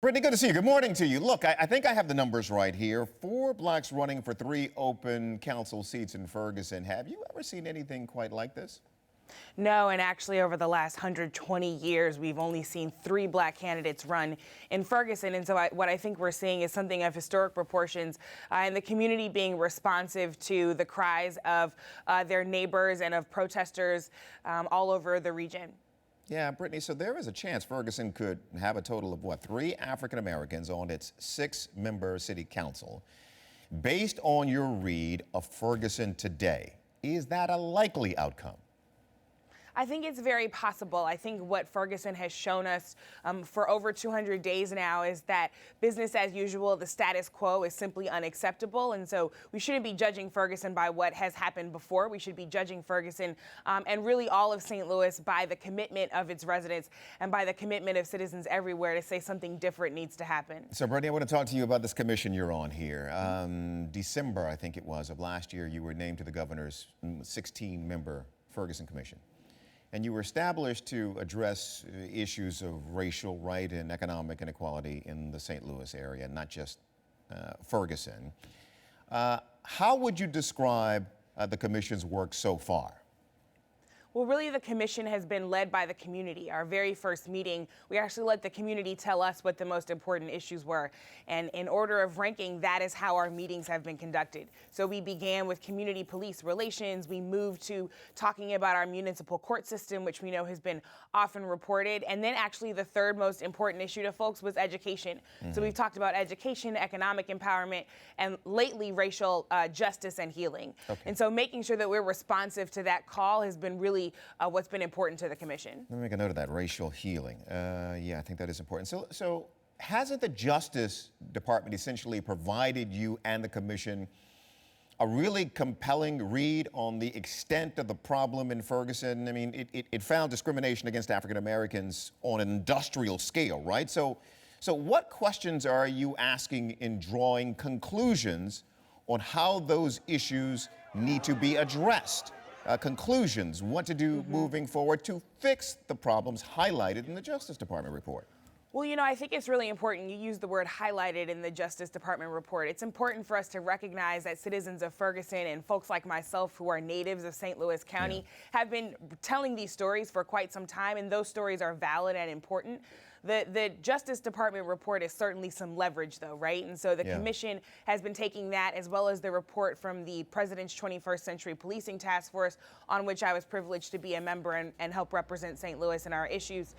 Brittany, good to see you. Good morning to you. Look, I think I have the numbers right here. 4 blacks running for 3 open council seats in Ferguson. Have you ever seen anything quite like this? No, and actually over the last 120 years, we've only seen 3 black candidates run in Ferguson. And so what I think we're seeing is something of historic proportions and the community being responsive to the cries of their neighbors and of protesters all over the region. Yeah, Brittany, so there is a chance Ferguson could have a total of, what, 3 African Americans on its 6-member city council. Based on your read of Ferguson today, is that a likely outcome? I think it's very possible. I think what Ferguson has shown us for over 200 days now is that business as usual, the status quo is simply unacceptable. And so we shouldn't be judging Ferguson by what has happened before. We should be judging Ferguson and really all of St. Louis by the commitment of its residents and by the commitment of citizens everywhere to say something different needs to happen. So, Brittany, I want to talk to you about this commission you're on here. December, I think it was, of last year, you were named to the governor's 16-member Ferguson Commission. And you were established to address issues of racial, right, and economic inequality in the St. Louis area, not just Ferguson. How would you describe the commission's work so far? Well, really, the commission has been led by the community. Our very first meeting, we actually let the community tell us what the most important issues were. And in order of ranking, that is how our meetings have been conducted. So we began with community police relations. We moved to talking about our municipal court system, which we know has been often reported. And then actually the third most important issue to folks was education. So we've talked about education, economic empowerment, and lately racial justice and healing. And so making sure that we're responsive to that call has been really what's been important to the commission. Let me make a note of that, racial healing. Yeah, I think that is important. So hasn't the Justice Department essentially provided you and the commission a really compelling read on the extent of the problem in Ferguson? I mean, it found discrimination against African Americans on an industrial scale, right? So what questions are you asking in drawing conclusions on how those issues need to be addressed? Conclusions, what to do moving forward to fix the problems highlighted in the Justice Department report? Well, you know, I think it's really important. You use the word highlighted in the Justice Department report. It's important for us to recognize that citizens of Ferguson and folks like myself who are natives of St. Louis County have been telling these stories for quite some time, and those stories are valid and important. The Justice Department report is certainly some leverage, though, right? And so the commission has been taking that, as well as the report from the President's 21st Century Policing Task Force, on which I was privileged to be a member and help represent St. Louis and our issues.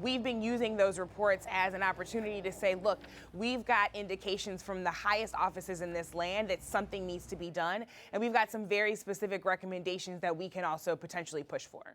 We've been using those reports as an opportunity to say, look, we've got indications from the highest offices in this land that something needs to be done, and we've got some very specific recommendations that we can also potentially push for.